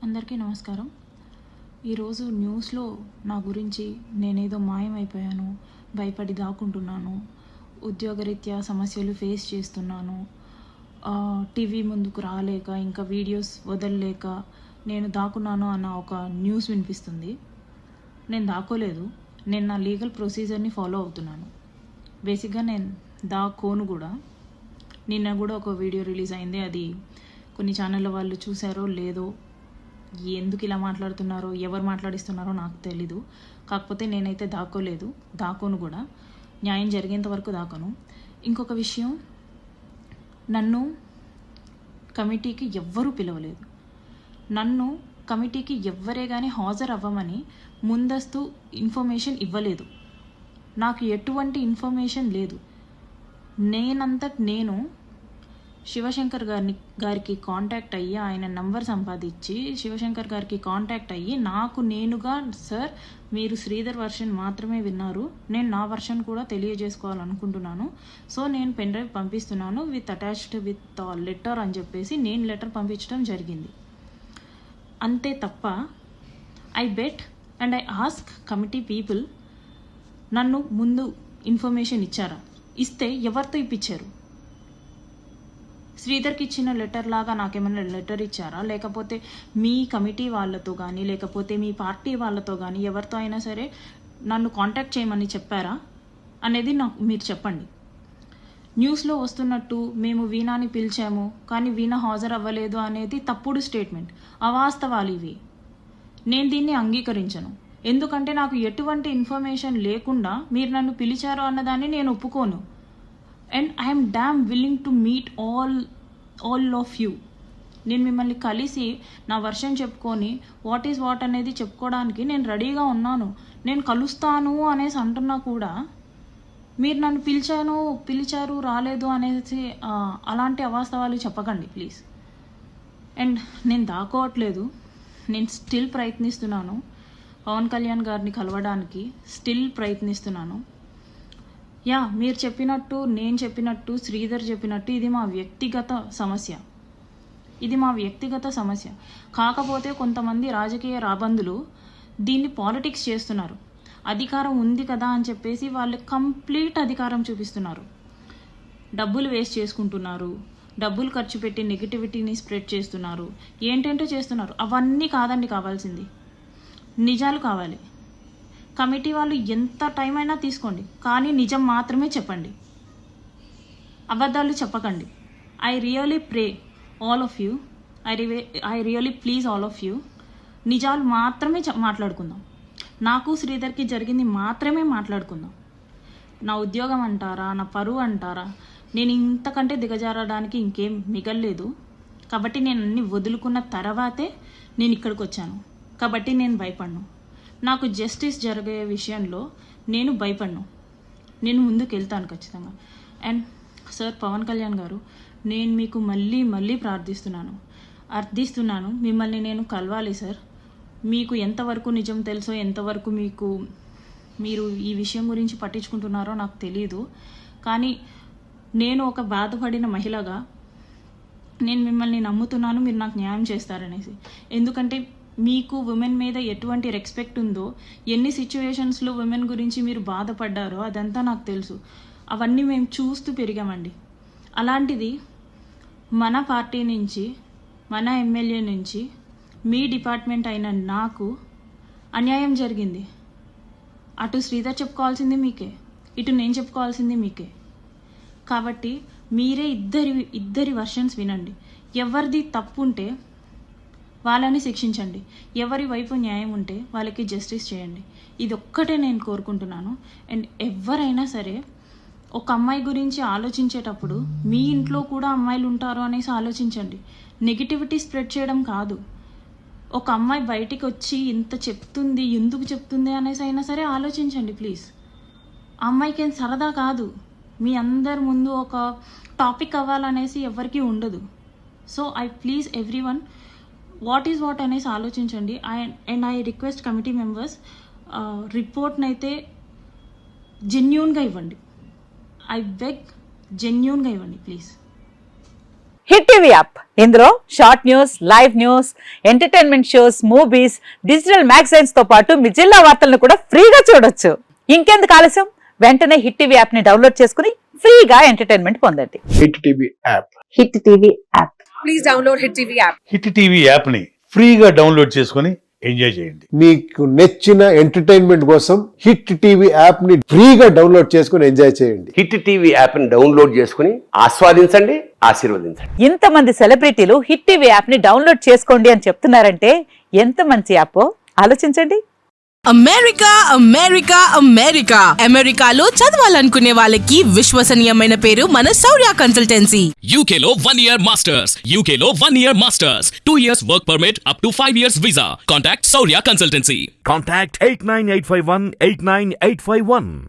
అందరికీ నమస్కారం. ఈరోజు న్యూస్లో నా గురించి నేనేదో మాయమైపోయాను, భయపడి దాక్కుంటున్నాను, ఉద్యోగరీత్యా సమస్యలు ఫేస్ చేస్తున్నాను, టీవీ ముందుకు రాలేక ఇంకా వీడియోస్ వదలలేక నేను దాక్కున్నాను అన్న ఒక న్యూస్ వినిపిస్తుంది. నేను దాక్కోలేదు. నేను నా లీగల్ ప్రొసీజర్ని ఫాలో అవుతున్నాను. బేసిక్గా నేను దాక్కోను కూడా. నిన్న కూడా ఒక వీడియో రిలీజ్ అయింది. అది కొన్ని ఛానళ్ళ వాళ్ళు చూసారో లేదో, ఎందుకు ఇలా మాట్లాడుతున్నారో, ఎవరు మాట్లాడిస్తున్నారో నాకు తెలీదు. కాకపోతే నేనైతే దాక్కోలేదు, దాక్కోను కూడా. న్యాయం జరిగేంత వరకు దాక్కను. ఇంకొక విషయం, నన్ను కమిటీకి ఎవ్వరూ పిలవలేదు. నన్ను కమిటీకి ఎవ్వరే కానీ హాజరు అవ్వమని ముందస్తు ఇన్ఫర్మేషన్ ఇవ్వలేదు. నాకు ఎటువంటి ఇన్ఫర్మేషన్ లేదు. నేను శివశంకర్ గారికి కాంటాక్ట్ అయ్యి, ఆయన నంబర్ సంపాదించి శివశంకర్ గారికి కాంటాక్ట్ అయ్యి నాకు నేనుగా, సార్ మీరు శ్రీధర్ వర్షన్ మాత్రమే విన్నారు, నేను నా వర్షన్ కూడా తెలియజేసుకోవాలనుకుంటున్నాను, సో నేను పెన్ డ్రైవ్ పంపిస్తున్నాను విత్ అటాచ్డ్ విత్ లెటర్ అని చెప్పేసి నేను లెటర్ పంపించడం జరిగింది. అంతే తప్ప I bet and I ask committee people, నన్ను ముందు ఇన్ఫర్మేషన్ ఇచ్చారా? ఇస్తే ఎవరితో ఇప్పించారు? శ్రీధర్కి ఇచ్చిన లెటర్ లాగా నాకేమైనా లెటర్ ఇచ్చారా? లేకపోతే మీ కమిటీ వాళ్ళతో కానీ, లేకపోతే మీ పార్టీ వాళ్ళతో కానీ ఎవరితో అయినా సరే నన్ను కాంటాక్ట్ చేయమని చెప్పారా అనేది నాకు మీరు చెప్పండి. న్యూస్లో వస్తున్నట్టు మేము వీణాని పిలిచాము కానీ వీణ హాజరు అవ్వలేదు అనేది తప్పుడు స్టేట్మెంట్, అవాస్తవాలు ఇవి. నేను దీన్ని అంగీకరించను. ఎందుకంటే నాకు ఎటువంటి ఇన్ఫర్మేషన్ లేకుండా మీరు నన్ను పిలిచారు అన్నదాన్ని నేను ఒప్పుకోను. And I'm dam willing to meet all of you. నేను మిమ్మల్ని కలిసి నా వర్షన్ చెప్పుకొని వాట్ ఈజ్ వాట్ అనేది చెప్పుకోవడానికి నేను రెడీగా ఉన్నాను. నేను కలుస్తాను అనేసి అంటున్నా కూడా మీరు నన్ను పిలిచారు రాలేదు అనేసి అలాంటి అవాస్తవాలు చెప్పకండి ప్లీజ్. అండ్ నేను దాక్కోవట్లేదు. నేను స్టిల్ ప్రయత్నిస్తున్నాను పవన్ కళ్యాణ్ గారిని కలవడానికి, స్టిల్ ప్రయత్నిస్తున్నాను. మీరు చెప్పినట్టు, నేను చెప్పినట్టు, శ్రీధర్ చెప్పినట్టు ఇది మా వ్యక్తిగత సమస్య. కాకపోతే కొంతమంది రాజకీయ రాబందులు దీన్ని పాలిటిక్స్ చేస్తున్నారు. అధికారం ఉంది కదా అని చెప్పేసి వాళ్ళు కంప్లీట్ అధికారం చూపిస్తున్నారు. డబ్బులు వేస్ట్ చేసుకుంటున్నారు, డబ్బులు ఖర్చు పెట్టి నెగిటివిటీని స్ప్రెడ్ చేస్తున్నారు, ఏంటంటో చేస్తున్నారు. అవన్నీ కాదండి కావాల్సింది, నిజాలు కావాలి. కమిటీ వాళ్ళు ఎంత టైం అయినా తీసుకోండి, కానీ నిజం మాత్రమే చెప్పండి, అబద్ధాలు చెప్పకండి. I really pray all of you, I really please all of you, నిజాలు మాత్రమే మాట్లాడుకుందాం. నాకు శ్రీధర్కి జరిగింది మాత్రమే మాట్లాడుకుందాం. నా ఉద్యోగం అంటారా, నా పరువు అంటారా, నేను ఇంతకంటే దిగజారడానికి ఇంకేం మిగల్లేదు. కాబట్టి నేను అన్ని వదులుకున్న తర్వాతే నేను ఇక్కడికి వచ్చాను. కాబట్టి నేను భయపడను. నాకు జస్టిస్ జరిగే విషయంలో నేను భయపడను. నేను ముందుకు వెళ్తాను ఖచ్చితంగా. అండ్ సార్ పవన్ కళ్యాణ్ గారు, నేను మీకు మళ్ళీ అర్థిస్తున్నాను, మిమ్మల్ని నేను కలవాలి సార్. మీకు ఎంతవరకు నిజం తెలుసో, ఎంతవరకు మీరు ఈ విషయం గురించి పట్టించుకుంటున్నారో నాకు తెలియదు. కానీ నేను ఒక బాధపడిన మహిళగా నేను మిమ్మల్ని నమ్ముతున్నాను, మీరు నాకు న్యాయం చేస్తారనేసి. ఎందుకంటే మీకు ఉమెన్ మీద ఎటువంటి రెస్పెక్ట్ ఉందో, ఎన్ని సిచ్యువేషన్స్లో ఉమెన్ గురించి మీరు బాధపడ్డారో అదంతా నాకు తెలుసు. అవన్నీ మేము చూస్తూ పెరిగామండి. అలాంటిది మన పార్టీ నుంచి, మన ఎమ్మెల్యే నుంచి, మీ డిపార్ట్మెంట్ అయిన నాకు అన్యాయం జరిగింది. అటు శ్రీధర్ చెప్పుకోవాల్సింది మీకే, ఇటు నేను చెప్పుకోవాల్సింది మీకే. కాబట్టి మీరే ఇద్దరి వర్షన్స్ వినండి. ఎవరిది తప్పు ఉంటే వాళ్ళని శిక్షించండి, ఎవరి వైపు న్యాయం ఉంటే వాళ్ళకి జస్టిస్ చేయండి. ఇది ఒక్కటే నేను కోరుకుంటున్నాను. అండ్ ఎవరైనా సరే ఒక అమ్మాయి గురించి ఆలోచించేటప్పుడు మీ ఇంట్లో కూడా అమ్మాయిలు ఉంటారు అనేసి ఆలోచించండి. నెగిటివిటీ స్ప్రెడ్ చేయడం కాదు. ఒక అమ్మాయి బయటికి వచ్చి ఇంత చెప్తుంది, ఎందుకు చెప్తుంది అనేసి అయినా సరే ఆలోచించండి ప్లీజ్. ఆ అమ్మాయికి ఏం సరదా కాదు, మీ అందరి ముందు ఒక టాపిక్ అవ్వాలనేసి ఎవరికీ ఉండదు. So I please everyone, what is what అనేసి ఆలోచించండి. And I request committee members, రిపోర్ట్ని అయితే జెన్యూన్గా ఇవ్వండి. ఐ బెగ్, జెన్యూన్గా ఇవ్వండి ప్లీజ్. Hit TV app. ఇందులో short news, live news, entertainment shows, movies, digital magazines తో పాటు మీ జిల్లా వార్తలను కూడా ఫ్రీగా చూడొచ్చు. ఇంకెందుకు ఆలస్యం, వెంటనే హిట్ టీవీ యాప్ ని డౌన్లోడ్ చేసుకుని ఫ్రీగా ఎంటర్టైన్మెంట్ పొందండి. Hit TV app. Hit TV app. Please download hit TV app. Hit TV app ని ఫ్రీగా డౌన్లోడ్ చేసుకుని ఎంజాయ్ చేయండి. మీకు నచ్చిన ఎంటర్టైన్మెంట్ కోసం హిట్ టీవీ యాప్ ని ఫ్రీగా డౌన్లోడ్ చేసుకుని ఎంజాయ్ చేయండి. హిట్ టీవీ యాప్ ని డౌన్లోడ్ చేసుకుని ఆస్వాదించండి, ఆశీర్వదించండి. ఇంతమంది సెలబ్రిటీలు హిట్ టీవీ యాప్ ని డౌన్లోడ్ చేసుకోండి అని చెప్తున్నారంటే ఎంత మంచి యాప్ ఆలోచించండి. అమెరికా అమెరికా అమెరికా అమెరికాలో చదవాలనుకునే వాళ్ళకి విశ్వసనీయమైన పేరు మన శౌర్య కన్సల్టెన్సీ. UK లో 1 year masters, UK లో 1 year masters, 2 years work permit up to 5 years visa. Contact Saurya Consultancy. Contact 89851 89851.